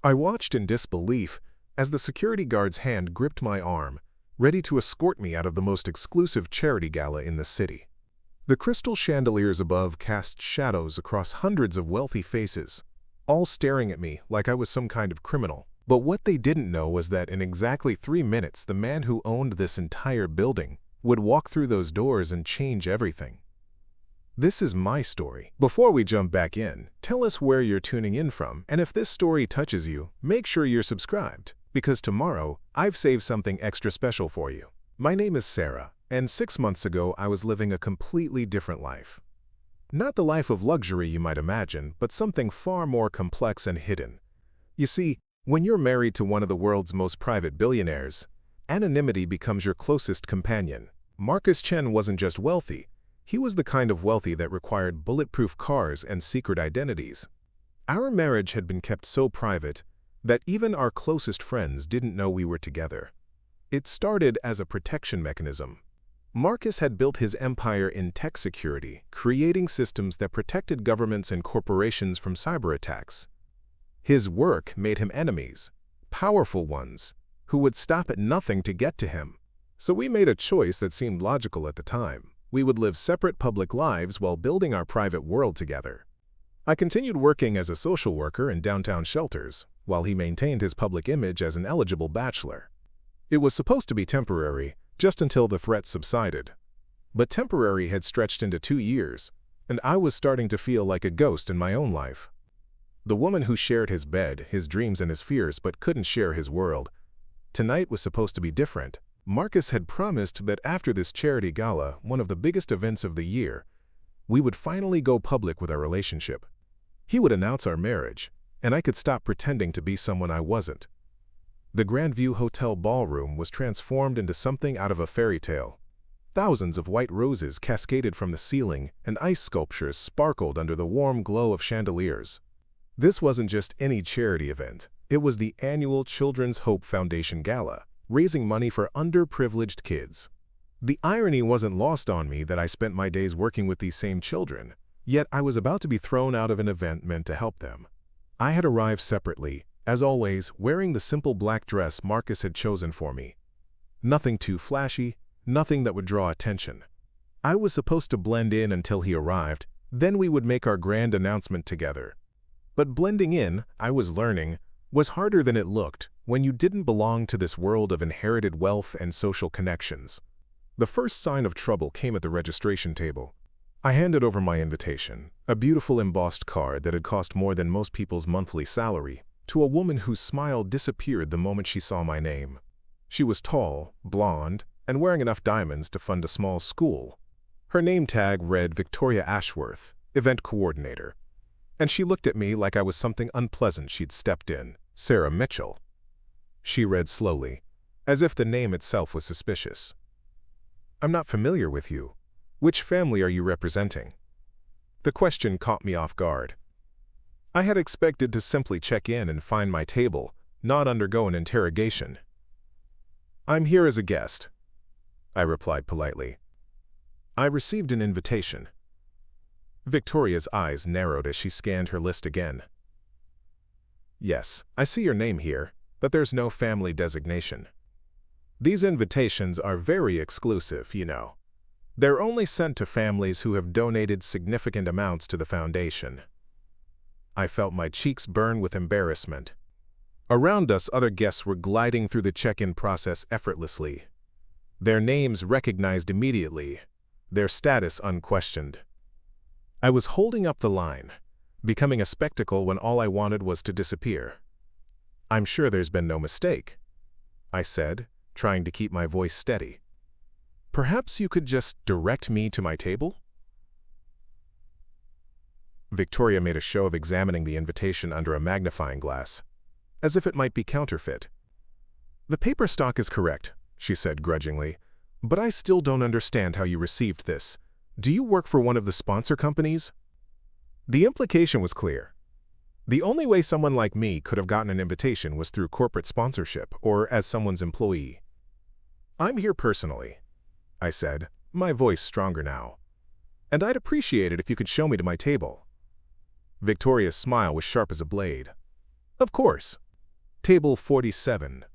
I watched in disbelief as the security guard's hand gripped my arm, ready to escort me out of the most exclusive charity gala in the city. The crystal chandeliers above cast shadows across hundreds of wealthy faces, all staring at me like I was some kind of criminal. But what they didn't know was that in exactly 3 minutes, the man who owned this entire building would walk through those doors and change everything. This is my story. Before we jump back in, tell us where you're tuning in from, and if this story touches you, make sure you're subscribed, because tomorrow I've saved something extra special for you. My name is Sarah, and 6 months ago I was living a completely different life. Not the life of luxury you might imagine, but something far more complex and hidden. You see, when you're married to one of the world's most private billionaires, anonymity becomes your closest companion. Chen wasn't just wealthy. He was the kind of wealthy that required bulletproof cars and secret identities. Our marriage had been kept so private that even our closest friends didn't know we were together. It started as a protection mechanism. Marcus had built his empire in tech security, creating systems that protected governments and corporations from cyber attacks. His work made him enemies, powerful ones, who would stop at nothing to get to him. So we made a choice that seemed logical at the time. We would live separate public lives while building our private world together. I continued working as a social worker in downtown shelters, while he maintained his public image as an eligible bachelor. It was supposed to be temporary, just until the threats subsided. But temporary had stretched into 2 years, and I was starting to feel like a ghost in my own life. The woman who shared his bed, his dreams and his fears but couldn't share his world. Tonight was supposed to be different. Marcus had promised that after this charity gala, one of the biggest events of the year, we would finally go public with our relationship. He would announce our marriage, and I could stop pretending to be someone I wasn't. The Grandview Hotel ballroom was transformed into something out of a fairy tale. Thousands of white roses cascaded from the ceiling, and ice sculptures sparkled under the warm glow of chandeliers. This wasn't just any charity event. It was the annual Children's Hope Foundation Gala, raising money for underprivileged kids. The irony wasn't lost on me that I spent my days working with these same children, yet I was about to be thrown out of an event meant to help them. I had arrived separately, as always, wearing the simple black dress Marcus had chosen for me. Nothing too flashy, nothing that would draw attention. I was supposed to blend in until he arrived, then we would make our grand announcement together. But blending in, I was learning, was harder than it looked when you didn't belong to this world of inherited wealth and social connections. The first sign of trouble came at the registration table. I handed over my invitation, a beautiful embossed card that had cost more than most people's monthly salary, to a woman whose smile disappeared the moment she saw my name. She was tall, blonde, and wearing enough diamonds to fund a small school. Her name tag read Victoria Ashworth, event coordinator. And she looked at me like I was something unpleasant she'd stepped in. Sarah Mitchell. She read slowly, as if the name itself was suspicious. I'm not familiar with you. Which family are you representing? The question caught me off guard. I had expected to simply check in and find my table, not undergo an interrogation. I'm here as a guest, I replied politely. I received an invitation. Victoria's eyes narrowed as she scanned her list again. Yes, I see your name here, but there's no family designation. These invitations are very exclusive, you know. They're only sent to families who have donated significant amounts to the foundation. I felt my cheeks burn with embarrassment. Around us, other guests were gliding through the check-in process effortlessly. Their names recognized immediately, their status unquestioned. I was holding up the line, becoming a spectacle when all I wanted was to disappear. I'm sure there's been no mistake, I said, trying to keep my voice steady. Perhaps you could just direct me to my table? Victoria made a show of examining the invitation under a magnifying glass, as if it might be counterfeit. The paper stock is correct, she said grudgingly, but I still don't understand how you received this. Do you work for one of the sponsor companies? The implication was clear. The only way someone like me could have gotten an invitation was through corporate sponsorship or as someone's employee. I'm here personally, I said, my voice stronger now. And I'd appreciate it if you could show me to my table. Victoria's smile was sharp as a blade. Of course. Table 47.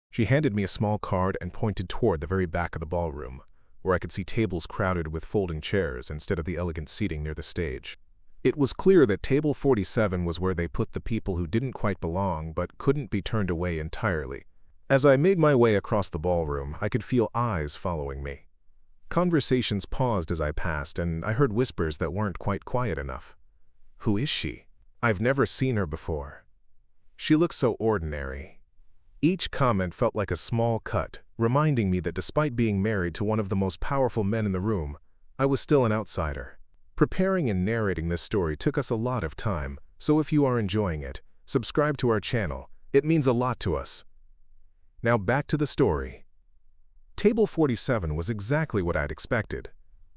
She handed me a small card and pointed toward the very back of the ballroom, where I could see tables crowded with folding chairs instead of the elegant seating near the stage. It was clear that Table 47 was where they put the people who didn't quite belong but couldn't be turned away entirely. As I made my way across the ballroom, I could feel eyes following me. Conversations paused as I passed, and I heard whispers that weren't quite quiet enough. Who is she? I've never seen her before. She looks so ordinary. Each comment felt like a small cut, reminding me that despite being married to one of the most powerful men in the room, I was still an outsider. Preparing and narrating this story took us a lot of time, so if you are enjoying it, subscribe to our channel. It means a lot to us. Now back to the story. Table 47 was exactly what I'd expected.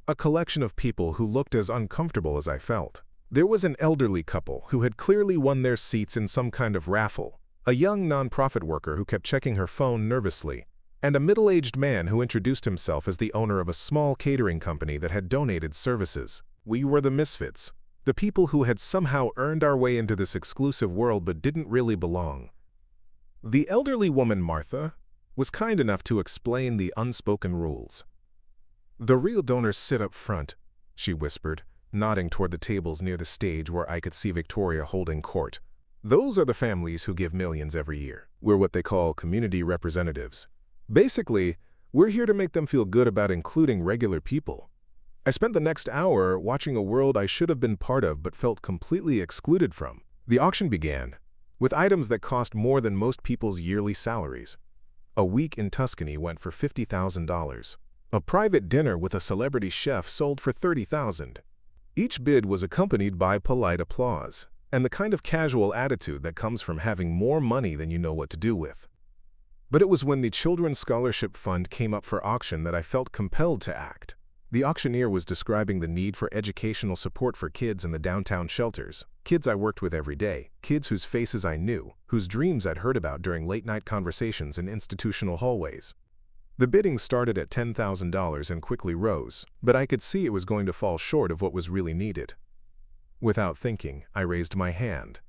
A collection of people who looked as uncomfortable as I felt. There was an elderly couple who had clearly won their seats in some kind of raffle, a young nonprofit worker who kept checking her phone nervously, and a middle-aged man who introduced himself as the owner of a small catering company that had donated services. We were the misfits, the people who had somehow earned our way into this exclusive world but didn't really belong. The elderly woman, Martha, was kind enough to explain the unspoken rules. "The real donors sit up front," she whispered, nodding toward the tables near the stage where I could see Victoria holding court. "Those are the families who give millions every year. We're what they call community representatives. Basically, we're here to make them feel good about including regular people." I spent the next hour watching a world I should have been part of but felt completely excluded from. The auction began, with items that cost more than most people's yearly salaries. A week in Tuscany went for $50,000. A private dinner with a celebrity chef sold for $30,000. Each bid was accompanied by polite applause, and the kind of casual attitude that comes from having more money than you know what to do with. But it was when the Children's Scholarship Fund came up for auction that I felt compelled to act. The auctioneer was describing the need for educational support for kids in the downtown shelters, kids I worked with every day, kids whose faces I knew, whose dreams I'd heard about during late-night conversations in institutional hallways. The bidding started at $10,000 and quickly rose, but I could see it was going to fall short of what was really needed. Without thinking, I raised my hand.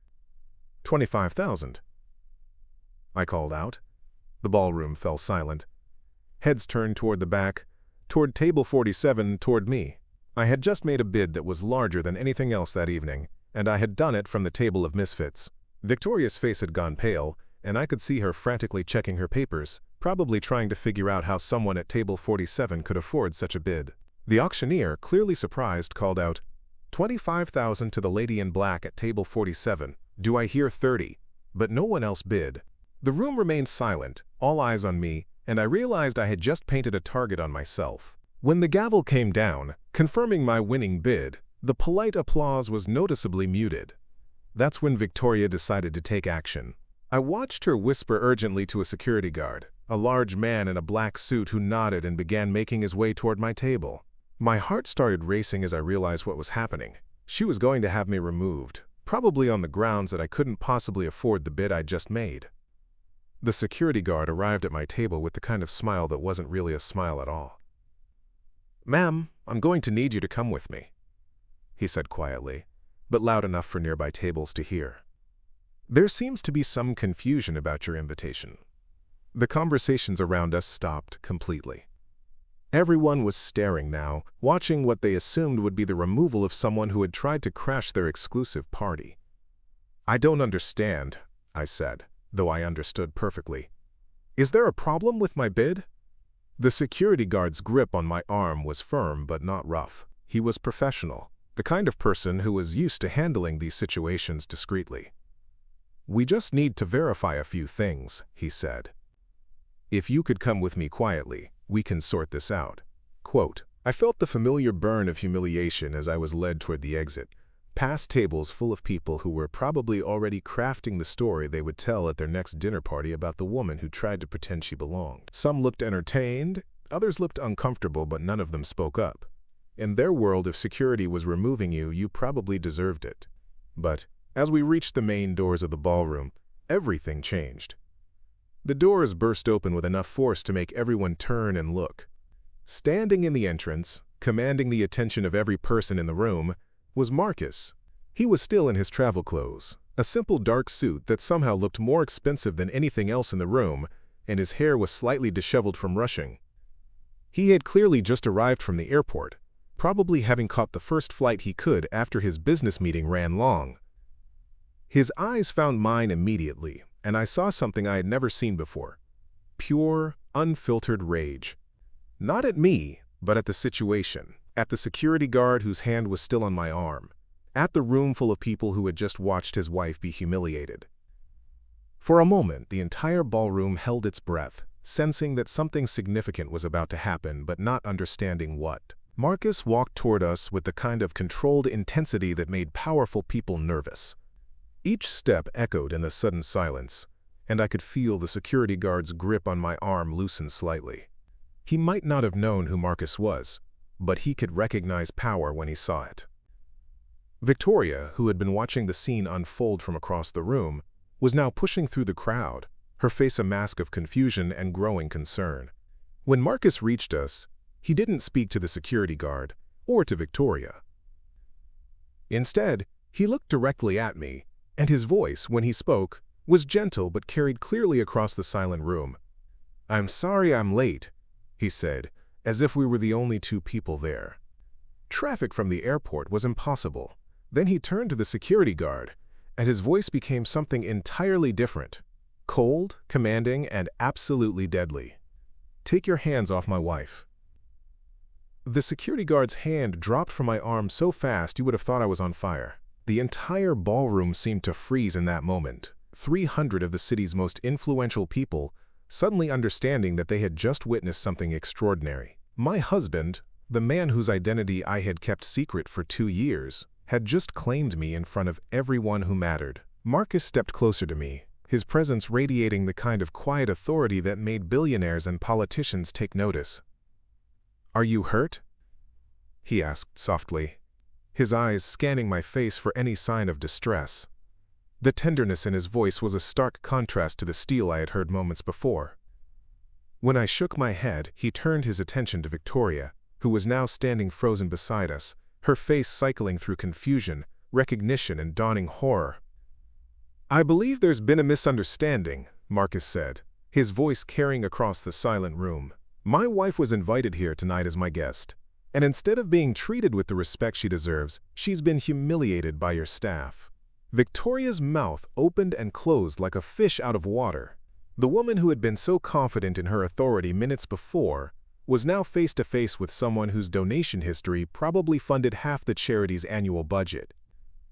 $25,000. I called out. The ballroom fell silent. Heads turned toward the back, toward Table 47, toward me. I had just made a bid that was larger than anything else that evening, and I had done it from the table of misfits. Victoria's face had gone pale, and I could see her frantically checking her papers, probably trying to figure out how someone at Table 47 could afford such a bid. The auctioneer, clearly surprised, called out, "$25,000 to the lady in black at Table 47. Do I hear 30? But no one else bid. The room remained silent, all eyes on me, and I realized I had just painted a target on myself. When the gavel came down, confirming my winning bid, the polite applause was noticeably muted. That's when Victoria decided to take action. I watched her whisper urgently to a security guard, a large man in a black suit who nodded and began making his way toward my table. My heart started racing as I realized what was happening. She was going to have me removed, probably on the grounds that I couldn't possibly afford the bid I'd just made. The security guard arrived at my table with the kind of smile that wasn't really a smile at all. "Ma'am, I'm going to need you to come with me," he said quietly, but loud enough for nearby tables to hear. "There seems to be some confusion about your invitation." The conversations around us stopped completely. Everyone was staring now, watching what they assumed would be the removal of someone who had tried to crash their exclusive party. "I don't understand," I said, though I understood perfectly. "Is there a problem with my bid?" The security guard's grip on my arm was firm but not rough. He was professional, the kind of person who was used to handling these situations discreetly. "We just need to verify a few things," he said. "If you could come with me quietly, we can sort this out." Quote, I felt the familiar burn of humiliation as I was led toward the exit, past tables full of people who were probably already crafting the story they would tell at their next dinner party about the woman who tried to pretend she belonged. Some looked entertained, others looked uncomfortable, but none of them spoke up. In their world, if security was removing you, you probably deserved it. But as we reached the main doors of the ballroom, everything changed. The doors burst open with enough force to make everyone turn and look. Standing in the entrance, commanding the attention of every person in the room, was Marcus. He was still in his travel clothes, A simple dark suit that somehow looked more expensive than anything else in the room, and his hair was slightly disheveled from rushing. He had clearly just arrived from the airport, probably having caught the first flight he could after his business meeting ran long. His eyes found mine immediately, and I saw something I had never seen before. Pure, unfiltered rage. Not at me, but at the situation, at the security guard whose hand was still on my arm, at the room full of people who had just watched his wife be humiliated. For a moment, the entire ballroom held its breath, sensing that something significant was about to happen but not understanding what. Marcus walked toward us with the kind of controlled intensity that made powerful people nervous. Each step echoed in the sudden silence, and I could feel the security guard's grip on my arm loosen slightly. He might not have known who Marcus was, but he could recognize power when he saw it. Victoria, who had been watching the scene unfold from across the room, was now pushing through the crowd, her face a mask of confusion and growing concern. When Marcus reached us, he didn't speak to the security guard or to Victoria. Instead, he looked directly at me, and his voice, when he spoke, was gentle but carried clearly across the silent room. "I'm sorry I'm late," he said, as if we were the only two people there. Traffic from the airport was impossible. Then he turned to the security guard, and his voice became something entirely different. Cold, commanding, and absolutely deadly. "Take your hands off my wife." The security guard's hand dropped from my arm so fast you would have thought I was on fire. The entire ballroom seemed to freeze in that moment. 300 of the city's most influential people suddenly understanding that they had just witnessed something extraordinary. My husband, the man whose identity I had kept secret for 2 years, had just claimed me in front of everyone who mattered. Marcus stepped closer to me, his presence radiating the kind of quiet authority that made billionaires and politicians take notice. "Are you hurt?" he asked softly, his eyes scanning my face for any sign of distress. The tenderness in his voice was a stark contrast to the steel I had heard moments before. When I shook my head, he turned his attention to Victoria, who was now standing frozen beside us, her face cycling through confusion, recognition, and dawning horror. "I believe there's been a misunderstanding," Marcus said, his voice carrying across the silent room. "My wife was invited here tonight as my guest, and instead of being treated with the respect she deserves, she's been humiliated by your staff." Victoria's mouth opened and closed like a fish out of water. The woman who had been so confident in her authority minutes before was now face to face with someone whose donation history probably funded half the charity's annual budget.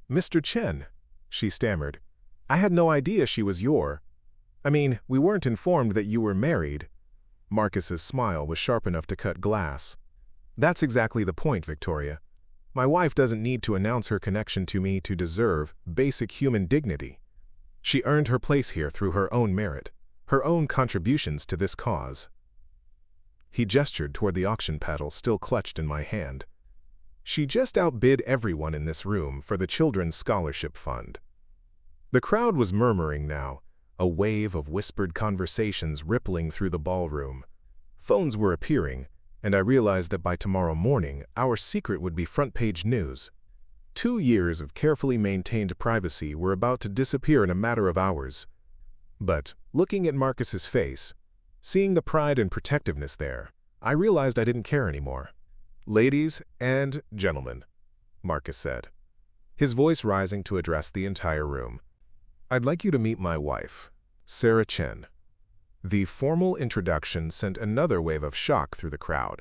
"Mr. Chen," she stammered, "I had no idea she was we weren't informed that you were married." Marcus's smile was sharp enough to cut glass. "That's exactly the point, Victoria. My wife doesn't need to announce her connection to me to deserve basic human dignity. She earned her place here through her own merit, her own contributions to this cause." He gestured toward the auction paddle still clutched in my hand. "She just outbid everyone in this room for the Children's Scholarship Fund." The crowd was murmuring now, a wave of whispered conversations rippling through the ballroom. Phones were appearing, and I realized that by tomorrow morning, our secret would be front-page news. 2 years of carefully maintained privacy were about to disappear in a matter of hours. But, looking at Marcus's face, seeing the pride and protectiveness there, I realized I didn't care anymore. "Ladies and gentlemen," Marcus said, his voice rising to address the entire room, "I'd like you to meet my wife, Sarah Chen." The formal introduction sent another wave of shock through the crowd.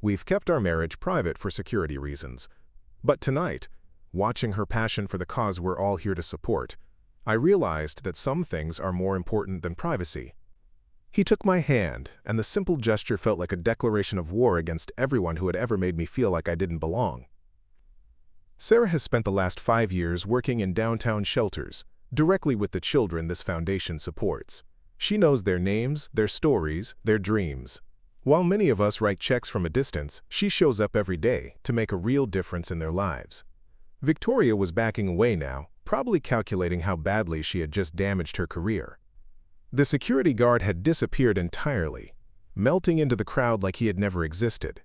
We've kept our marriage private for security reasons, but tonight, watching her passion for the cause we're all here to support, I realized that some things are more important than privacy. He took my hand, and the simple gesture felt like a declaration of war against everyone who had ever made me feel like I didn't belong. Sarah has spent the last 5 years working in downtown shelters, directly with the children this foundation supports. She knows their names, their stories, their dreams. While many of us write checks from a distance, she shows up every day to make a real difference in their lives. Victoria was backing away now, probably calculating how badly she had just damaged her career. The security guard had disappeared entirely, melting into the crowd like he had never existed.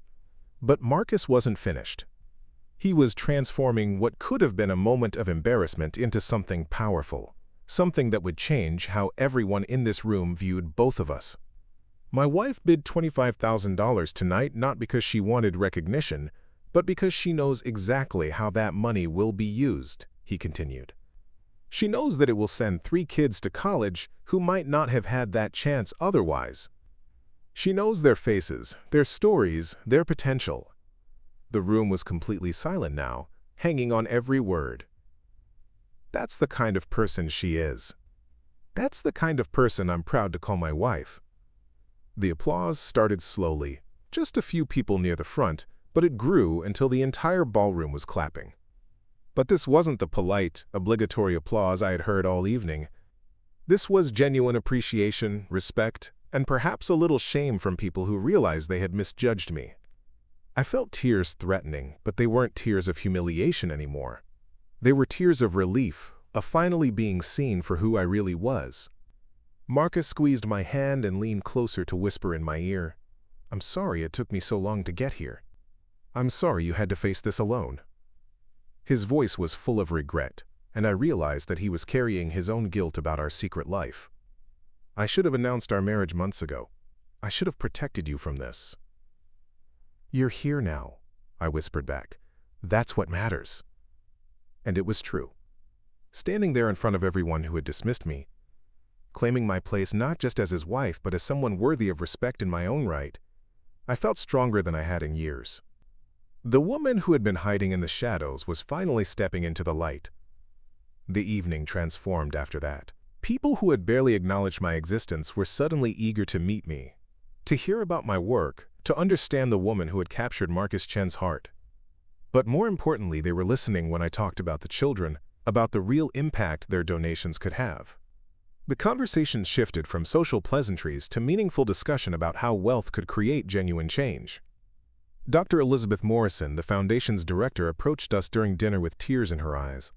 But Marcus wasn't finished. He was transforming what could have been a moment of embarrassment into something powerful, something that would change how everyone in this room viewed both of us. My wife bid $25,000 tonight not because she wanted recognition, but because she knows exactly how that money will be used, he continued. She knows that it will send 3 kids to college who might not have had that chance otherwise. She knows their faces, their stories, their potential. The room was completely silent now, hanging on every word. That's the kind of person she is. That's the kind of person I'm proud to call my wife. The applause started slowly, just a few people near the front, but it grew until the entire ballroom was clapping. But this wasn't the polite, obligatory applause I had heard all evening. This was genuine appreciation, respect, and perhaps a little shame from people who realized they had misjudged me. I felt tears threatening, but they weren't tears of humiliation anymore. They were tears of relief, of finally being seen for who I really was. Marcus squeezed my hand and leaned closer to whisper in my ear, "I'm sorry it took me so long to get here. I'm sorry you had to face this alone." His voice was full of regret, and I realized that he was carrying his own guilt about our secret life. "I should have announced our marriage months ago. I should have protected you from this." "You're here now," I whispered back. "That's what matters." And it was true. Standing there in front of everyone who had dismissed me, claiming my place not just as his wife but as someone worthy of respect in my own right, I felt stronger than I had in years. The woman who had been hiding in the shadows was finally stepping into the light. The evening transformed after that. People who had barely acknowledged my existence were suddenly eager to meet me, to hear about my work, to understand the woman who had captured Marcus Chen's heart. But more importantly, they were listening when I talked about the children, about the real impact their donations could have. The conversation shifted from social pleasantries to meaningful discussion about how wealth could create genuine change. Dr. Elizabeth Morrison, the foundation's director, approached us during dinner with tears in her eyes.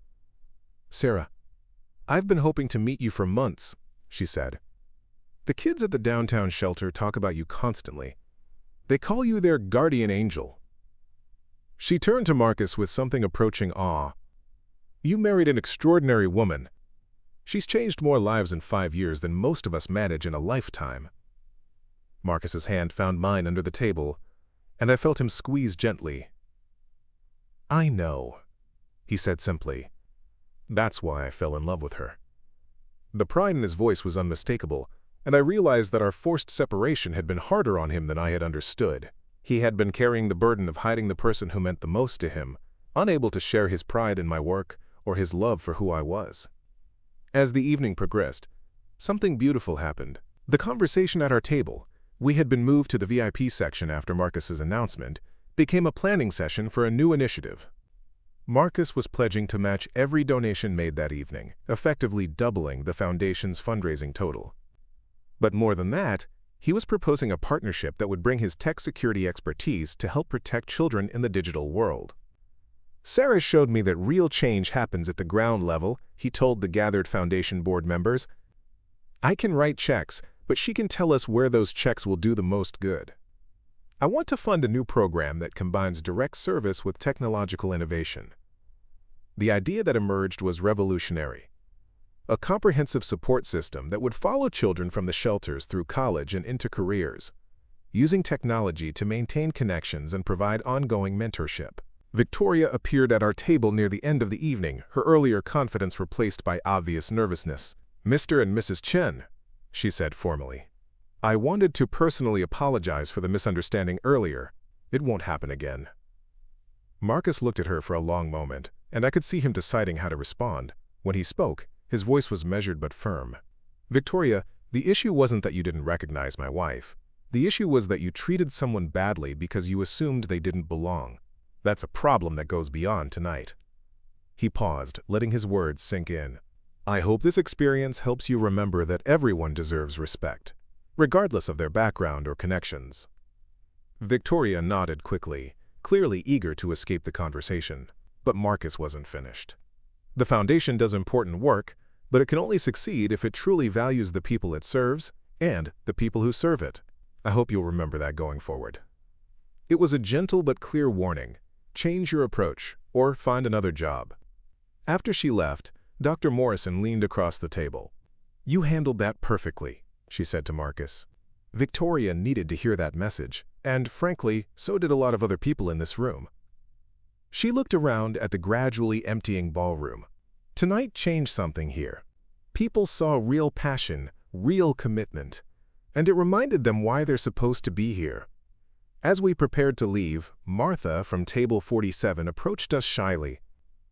"Sarah, I've been hoping to meet you for months," she said. "The kids at the downtown shelter talk about you constantly. They call you their guardian angel." She turned to Marcus with something approaching awe. "You married an extraordinary woman. She's changed more lives in 5 years than most of us manage in a lifetime." Marcus's hand found mine under the table, and I felt him squeeze gently. "I know," he said simply. "That's why I fell in love with her." The pride in his voice was unmistakable, and I realized that our forced separation had been harder on him than I had understood. He had been carrying the burden of hiding the person who meant the most to him, unable to share his pride in my work or his love for who I was. As the evening progressed, something beautiful happened. The conversation at our table, we had been moved to the VIP section after Marcus's announcement, became a planning session for a new initiative. Marcus was pledging to match every donation made that evening, effectively doubling the foundation's fundraising total. But more than that, he was proposing a partnership that would bring his tech security expertise to help protect children in the digital world. "Sarah showed me that real change happens at the ground level," he told the gathered foundation board members. "I can write checks, but she can tell us where those checks will do the most good. I want to fund a new program that combines direct service with technological innovation." The idea that emerged was revolutionary. A comprehensive support system that would follow children from the shelters through college and into careers, using technology to maintain connections and provide ongoing mentorship. Victoria appeared at our table near the end of the evening, her earlier confidence replaced by obvious nervousness. "Mr. and Mrs. Chen," she said formally. "I wanted to personally apologize for the misunderstanding earlier. It won't happen again." Marcus looked at her for a long moment, and I could see him deciding how to respond. When he spoke, his voice was measured but firm. "Victoria, the issue wasn't that you didn't recognize my wife. The issue was that you treated someone badly because you assumed they didn't belong. That's a problem that goes beyond tonight." He paused, letting his words sink in. "I hope this experience helps you remember that everyone deserves respect, regardless of their background or connections." Victoria nodded quickly, clearly eager to escape the conversation. But Marcus wasn't finished. "The foundation does important work, but it can only succeed if it truly values the people it serves and the people who serve it. I hope you'll remember that going forward." It was a gentle but clear warning, change your approach, or find another job. After she left, Dr. Morrison leaned across the table. "You handled that perfectly," she said to Marcus. Victoria needed to hear that message, and frankly, so did a lot of other people in this room. She looked around at the gradually emptying ballroom. Tonight changed something here. People saw real passion, real commitment, and it reminded them why they're supposed to be here. As we prepared to leave, Martha from table 47 approached us shyly.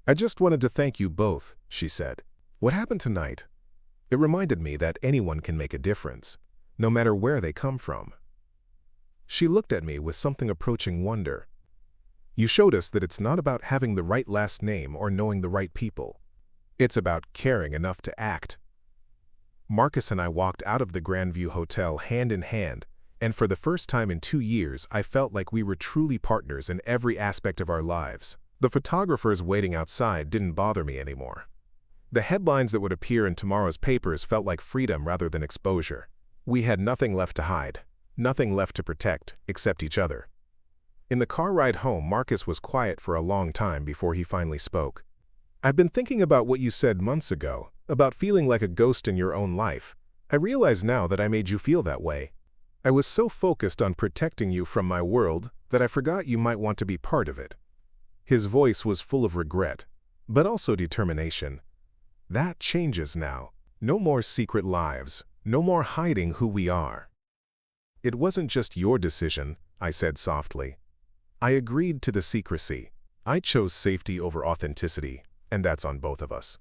"I just wanted to thank you both," she said. "What happened tonight? It reminded me that anyone can make a difference, no matter where they come from." She looked at me with something approaching wonder. "You showed us that it's not about having the right last name or knowing the right people. It's about caring enough to act." Marcus and I walked out of the Grandview Hotel hand in hand, and for the first time in 2 years, I felt like we were truly partners in every aspect of our lives. The photographers waiting outside didn't bother me anymore. The headlines that would appear in tomorrow's papers felt like freedom rather than exposure. We had nothing left to hide, nothing left to protect, except each other. In the car ride home, Marcus was quiet for a long time before he finally spoke. "I've been thinking about what you said months ago, about feeling like a ghost in your own life. I realize now that I made you feel that way. I was so focused on protecting you from my world that I forgot you might want to be part of it." His voice was full of regret, but also determination. "That changes now. No more secret lives, no more hiding who we are." "It wasn't just your decision," I said softly. "I agreed to the secrecy. I chose safety over authenticity, and that's on both of us."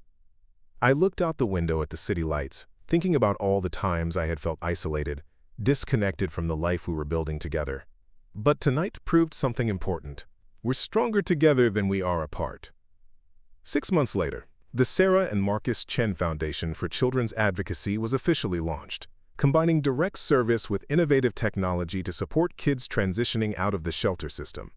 I looked out the window at the city lights, thinking about all the times I had felt isolated, disconnected from the life we were building together. But tonight proved something important. We're stronger together than we are apart. 6 months later, the Sarah and Marcus Chen Foundation for Children's Advocacy was officially launched, combining direct service with innovative technology to support kids transitioning out of the shelter system.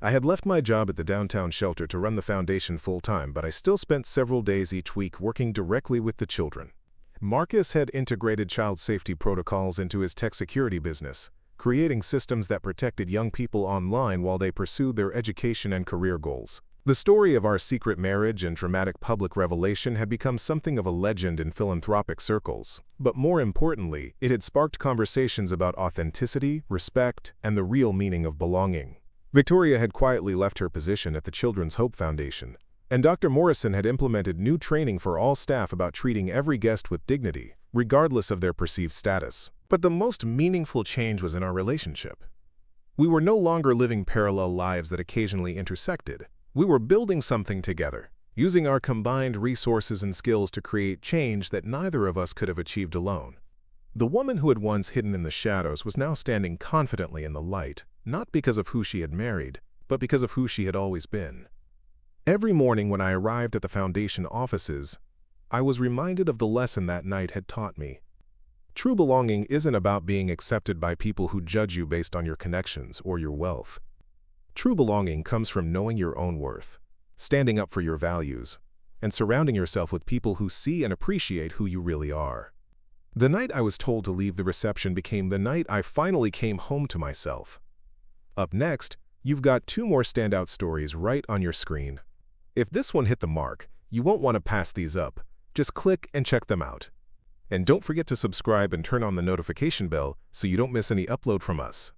I had left my job at the downtown shelter to run the foundation full-time, but I still spent several days each week working directly with the children. Marcus had integrated child safety protocols into his tech security business, creating systems that protected young people online while they pursued their education and career goals. The story of our secret marriage and dramatic public revelation had become something of a legend in philanthropic circles, but more importantly, it had sparked conversations about authenticity, respect, and the real meaning of belonging. Victoria had quietly left her position at the Children's Hope Foundation, and Dr. Morrison had implemented new training for all staff about treating every guest with dignity, regardless of their perceived status. But the most meaningful change was in our relationship. We were no longer living parallel lives that occasionally intersected. We were building something together, using our combined resources and skills to create change that neither of us could have achieved alone. The woman who had once hidden in the shadows was now standing confidently in the light, not because of who she had married, but because of who she had always been. Every morning when I arrived at the foundation offices, I was reminded of the lesson that night had taught me. True belonging isn't about being accepted by people who judge you based on your connections or your wealth. True belonging comes from knowing your own worth, standing up for your values, and surrounding yourself with people who see and appreciate who you really are. The night I was told to leave the reception became the night I finally came home to myself. Up next, you've got 2 more standout stories right on your screen. If this one hit the mark, you won't want to pass these up. Just click and check them out. And don't forget to subscribe and turn on the notification bell so you don't miss any upload from us.